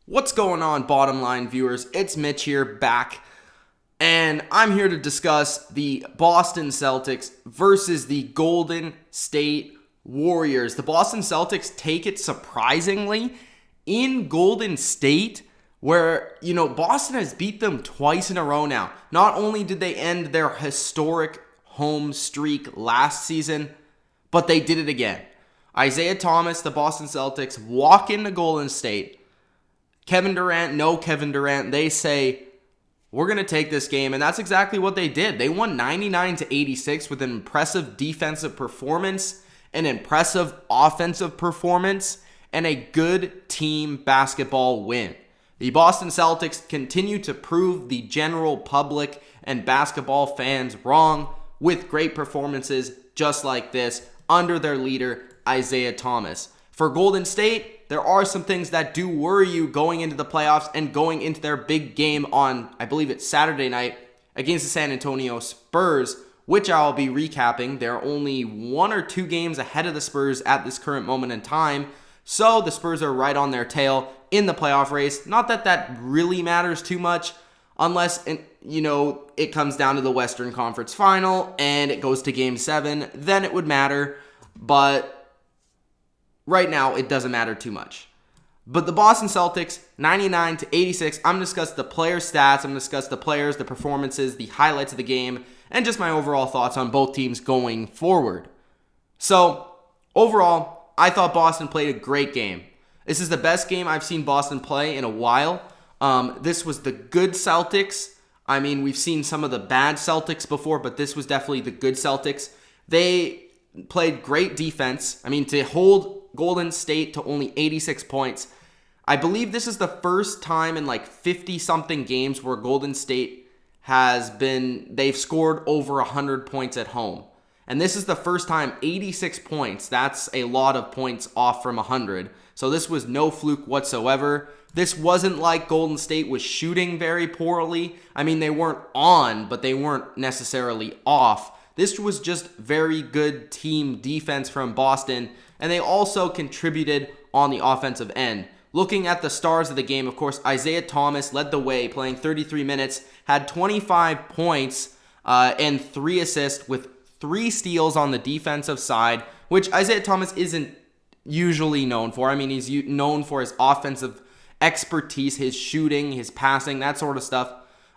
What's going on, bottom line viewers? It's Mitch here back, and I'm here to discuss the Boston Celtics versus the Golden State Warriors. The Boston Celtics take it surprisingly in Golden State, where, Boston has beat them twice in a row now. Not only did they end their historic home streak last season, but they did it again. Isaiah Thomas, the Boston Celtics, walk into Golden State. Kevin Durant, they say, we're going to take this game, and that's exactly what they did. They won 99-86 with an impressive defensive performance, an impressive offensive performance, and a good team basketball win. The Boston Celtics continue to prove the general public and basketball fans wrong with great performances just like this under their leader, Isaiah Thomas. For Golden State, there are some things that do worry you going into the playoffs and going into their big game on, I believe it's Saturday night, against the San Antonio Spurs, which I'll be recapping. They're only 1 or 2 games ahead of the Spurs at this current moment in time, so the Spurs are right on their tail in the playoff race. Not that that really matters too much, unless, it comes down to the Western Conference Final and it goes to Game 7, then it would matter, but right now, it doesn't matter too much. But the Boston Celtics, 99-86, I'm going to discuss the player stats, I'm going to discuss the players, the performances, the highlights of the game, and just my overall thoughts on both teams going forward. So, overall, I thought Boston played a great game. This is the best game I've seen Boston play in a while. This was the good Celtics. I mean, we've seen some of the bad Celtics before, but this was definitely the good Celtics. They played great defense. I mean, to hold Golden State to only 86 points. I believe this is the first time in like 50-something games where Golden State they've scored over 100 points at home. And this is the first time 86 points. That's a lot of points off from 100. So this was no fluke whatsoever. This wasn't like Golden State was shooting very poorly. I mean, they weren't on, but they weren't necessarily off. This was just very good team defense from Boston, and they also contributed on the offensive end. Looking at the stars of the game, of course, Isaiah Thomas led the way, playing 33 minutes, had 25 points and 3 assists with 3 steals on the defensive side, which Isaiah Thomas isn't usually known for. I mean, he's known for his offensive expertise, his shooting, his passing, that sort of stuff.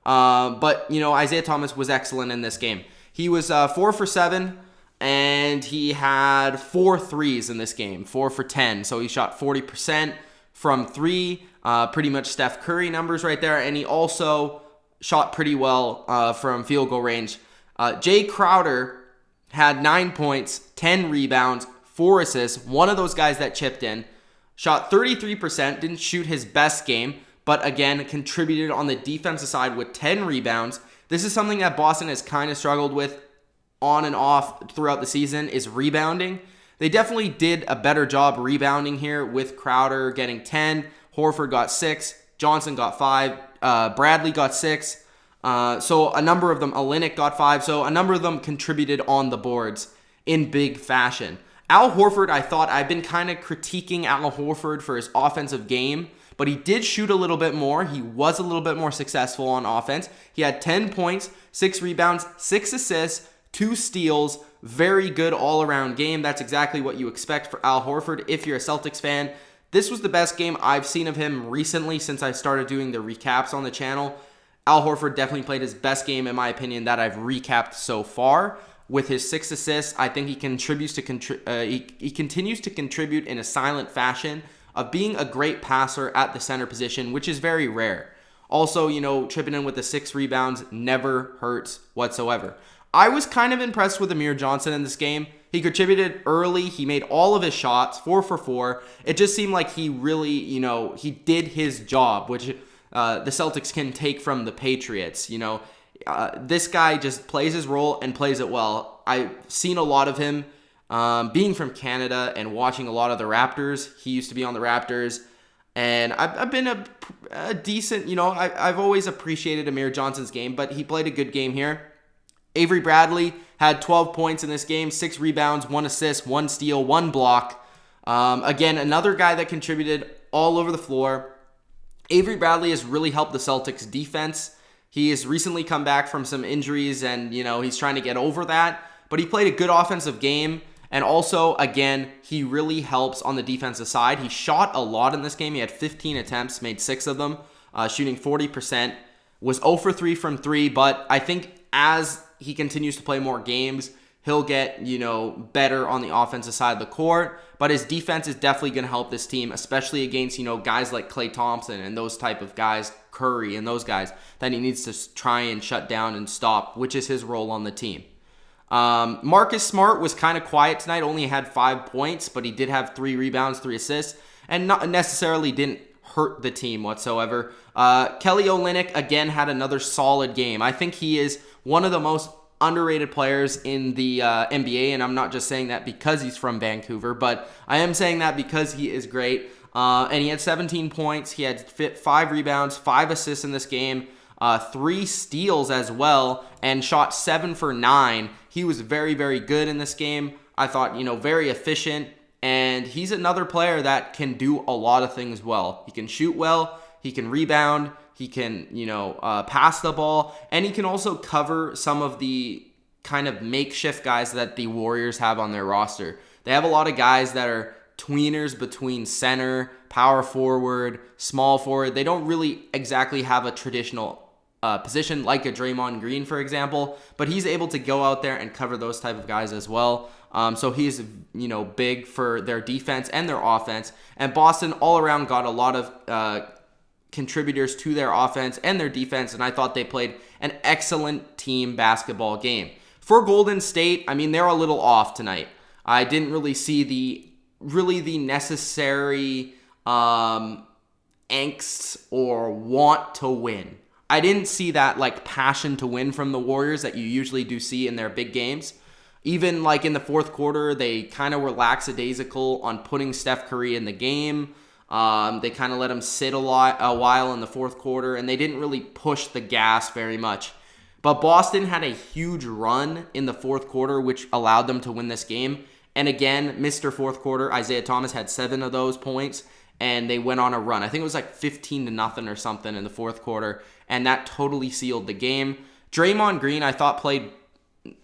But Isaiah Thomas was excellent in this game. He was 4 for 7, and he had 4 threes in this game, 4 for 10. So he shot 40% from 3, pretty much Steph Curry numbers right there. And he also shot pretty well from field goal range. Jay Crowder had 9 points, 10 rebounds, 4 assists. One of those guys that chipped in. Shot 33%, didn't shoot his best game, but again, contributed on the defensive side with 10 rebounds. This is something that Boston has kind of struggled with on and off throughout the season, is rebounding. They definitely did a better job rebounding here with Crowder getting 10, Horford got 6, Johnson got 5, Bradley got 6. So a number of them, Olynyk got 5. So a number of them contributed on the boards in big fashion. Al Horford, I've been kind of critiquing Al Horford for his offensive game, but he did shoot a little bit more. He was a little bit more successful on offense. He had 10 points, 6 rebounds, 6 assists, 2 steals. Very good all-around game. That's exactly what you expect for Al Horford if you're a Celtics fan. This was the best game I've seen of him recently since I started doing the recaps on the channel. Al Horford definitely played his best game, in my opinion, that I've recapped so far. With his 6 assists, I think he continues to contribute in a silent fashion of being a great passer at the center position, which is very rare. Also, tripping in with the 6 rebounds never hurts whatsoever. I was kind of impressed with Amir Johnson in this game. He contributed early. He made all of his shots, 4 for 4. It just seemed like he really, he did his job, which the Celtics can take from the Patriots. This guy just plays his role and plays it well. I've seen a lot of him being from Canada and watching a lot of the Raptors. He used to be on the Raptors. And I've been a decent, I've always appreciated Amir Johnson's game, but he played a good game here. Avery Bradley had 12 points in this game, 6 rebounds, 1 assist, 1 steal, 1 block. Again, another guy that contributed all over the floor. Avery Bradley has really helped the Celtics defense. He has recently come back from some injuries and, he's trying to get over that. But he played a good offensive game. And also, again, he really helps on the defensive side. He shot a lot in this game. He had 15 attempts, made 6 of them, shooting 40%. Was 0 for 3 from 3, but I think as he continues to play more games, he'll get, better on the offensive side of the court. But his defense is definitely going to help this team, especially against, guys like Klay Thompson and those type of guys, Curry and those guys, that he needs to try and shut down and stop, which is his role on the team. Marcus Smart was kind of quiet tonight, only had 5 points, but he did have 3 rebounds, 3 assists, and not necessarily didn't hurt the team whatsoever. Kelly Olynyk, again, had another solid game. I think he is one of the most underrated players in the NBA, and I'm not just saying that because he's from Vancouver, but I am saying that because he is great. And he had 17 points. He had 5 rebounds, 5 assists in this game, 3 steals as well, and shot 7 for 9. He was very, very good in this game. I thought, very efficient. And he's another player that can do a lot of things well. He can shoot well. He can rebound. He can, pass the ball. And he can also cover some of the kind of makeshift guys that the Warriors have on their roster. They have a lot of guys that are tweeners between center, power forward, small forward. They don't really exactly have a traditional position like a Draymond Green, for example, but he's able to go out there and cover those type of guys as well. So he's, big for their defense and their offense. And Boston all around got a lot of contributors to their offense and their defense, and I thought they played an excellent team basketball game. For Golden State, they're a little off tonight. I didn't really see the necessary angst or want to win. I didn't see that passion to win from the Warriors that you usually do see in their big games. Even in the fourth quarter, they kind of were lackadaisical on putting Steph Curry in the game. They kind of let him sit a while in the fourth quarter, and they didn't really push the gas very much. But Boston had a huge run in the fourth quarter, which allowed them to win this game. And again, Mr. Fourth Quarter, Isaiah Thomas had 7 of those points, and they went on a run. I think it was 15-0 or something in the fourth quarter, and that totally sealed the game. Draymond Green, I thought, played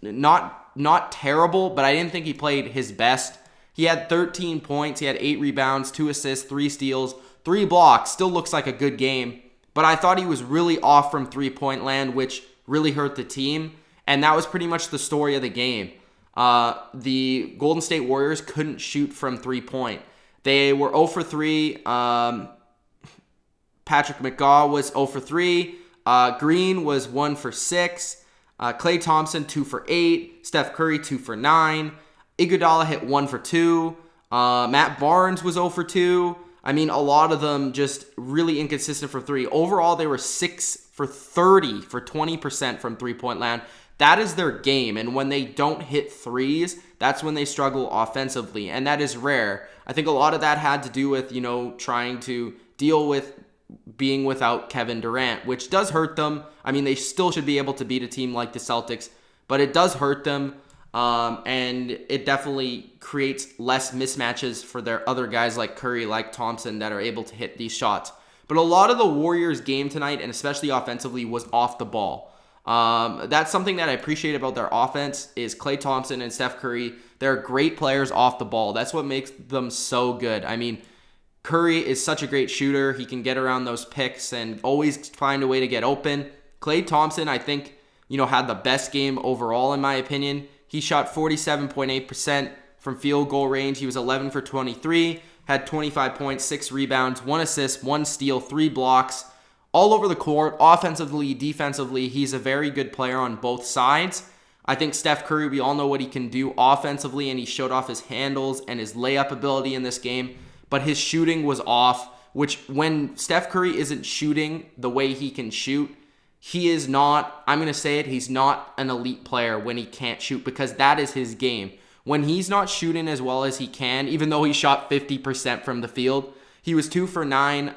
not terrible, but I didn't think he played his best. He had 13 points, he had 8 rebounds, 2 assists, 3 steals, 3 blocks. Still looks like a good game, but I thought he was really off from three-point land, which really hurt the team, and that was pretty much the story of the game. The Golden State Warriors couldn't shoot from three-point. They were 0 for 3. Patrick McGaw was 0 for 3. Green was 1 for 6. Klay Thompson 2 for 8. Steph Curry 2 for 9. Iguodala hit 1 for 2. Matt Barnes was 0 for 2. A lot of them just really inconsistent for 3. Overall, they were 6 for 30 for 20% from three-point land. That is their game, and when they don't hit threes, that's when they struggle offensively, and that is rare. I think a lot of that had to do with, trying to deal with being without Kevin Durant, which does hurt them. They still should be able to beat a team like the Celtics, but it does hurt them, and it definitely creates less mismatches for their other guys like Curry, like Thompson, that are able to hit these shots. But a lot of the Warriors' game tonight, and especially offensively, was off the ball. That's something that I appreciate about their offense is Klay Thompson and Steph Curry. They're great players off the ball. That's what makes them so good. Curry is such a great shooter. He can get around those picks and always find a way to get open. Klay Thompson, I think, had the best game overall in my opinion. He shot 47.8% from field goal range. He was 11 for 23, had 25 points, 6 rebounds, 1 assist, 1 steal, 3 blocks. All over the court, offensively, defensively, he's a very good player on both sides. I think Steph Curry, we all know what he can do offensively, and he showed off his handles and his layup ability in this game, but his shooting was off, which when Steph Curry isn't shooting the way he can shoot, he is not, I'm going to say it, he's not an elite player when he can't shoot, because that is his game. When he's not shooting as well as he can, even though he shot 50% from the field, he was 2 for 9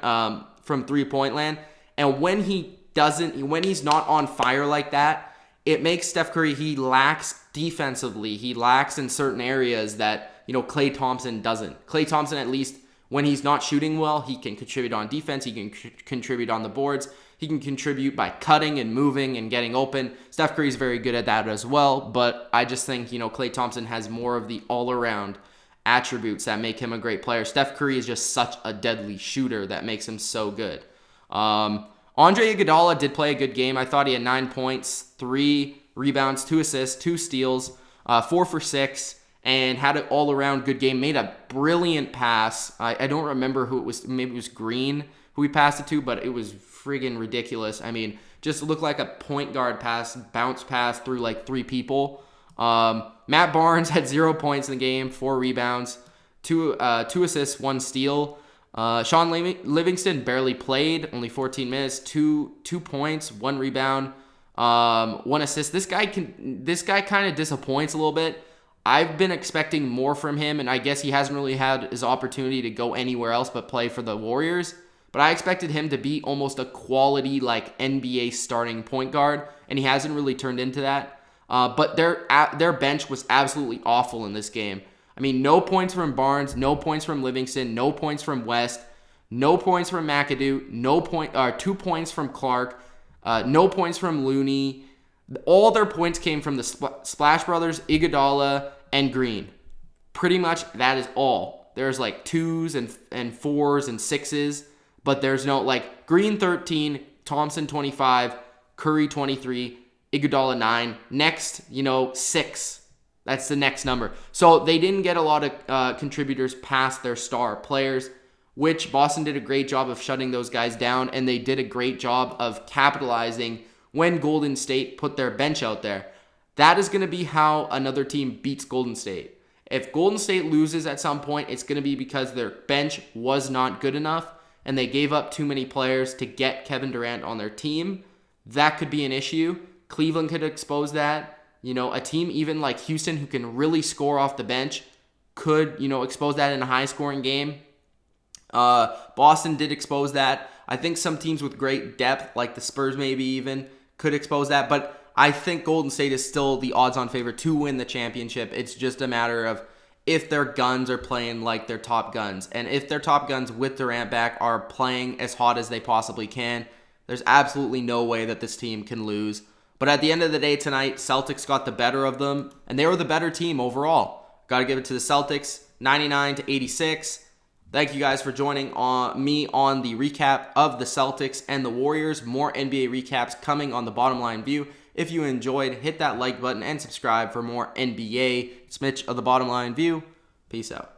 from three-point land. And when he's not on fire like that, it makes Steph Curry, he lacks defensively. He lacks in certain areas that, Klay Thompson doesn't. Klay Thompson, at least when he's not shooting well, he can contribute on defense. He can contribute on the boards. He can contribute by cutting and moving and getting open. Steph Curry is very good at that as well, but I just think, Klay Thompson has more of the all-around attributes that make him a great player. Steph Curry is just such a deadly shooter that makes him so good. Andre Iguodala did play a good game. I thought he had 9 points, 3 rebounds, 2 assists, 2 steals, 4 for 6, and had an all-around good game. Made a brilliant pass. I don't remember who it was. Maybe it was Green who he passed it to, but it was friggin' ridiculous. I mean, just looked like a point guard pass, bounce pass through like 3 people. Matt Barnes had 0 points in the game, 4 rebounds, 2 assists, 1 steal. Sean Livingston barely played, only 14 minutes, 2 points, 1 rebound, 1 assist. This guy kind of disappoints a little bit. I've been expecting more from him, and I guess he hasn't really had his opportunity to go anywhere else but play for the Warriors. But I expected him to be almost a quality like NBA starting point guard, and he hasn't really turned into that. But their bench was absolutely awful in this game. I mean, no points from Barnes, no points from Livingston, no points from West, no points from McAdoo, 2 points from Clark, no points from Looney. All their points came from the Splash Brothers, Iguodala, and Green. Pretty much that is all. There's like 2s and 4s and 6s, but there's no like Green 13, Thompson 25, Curry 23, Iguodala 9. Next, 6. That's the next number. So they didn't get a lot of contributors past their star players, which Boston did a great job of shutting those guys down, and they did a great job of capitalizing when Golden State put their bench out there. That is going to be how another team beats Golden State. If Golden State loses at some point, it's going to be because their bench was not good enough, and they gave up too many players to get Kevin Durant on their team. That could be an issue. Cleveland could expose that. A team even like Houston who can really score off the bench could, expose that in a high-scoring game. Boston did expose that. I think some teams with great depth, like the Spurs maybe even, could expose that. But I think Golden State is still the odds-on favorite to win the championship. It's just a matter of if their guns are playing like their top guns. And if their top guns with Durant back are playing as hot as they possibly can, there's absolutely no way that this team can lose. But at the end of the day tonight, Celtics got the better of them, and they were the better team overall. Got to give it to the Celtics, 99-86. Thank you guys for joining me on the recap of the Celtics and the Warriors. More NBA recaps coming on the Bottom Line View. If you enjoyed, hit that like button and subscribe for more NBA. It's Mitch of the Bottom Line View. Peace out.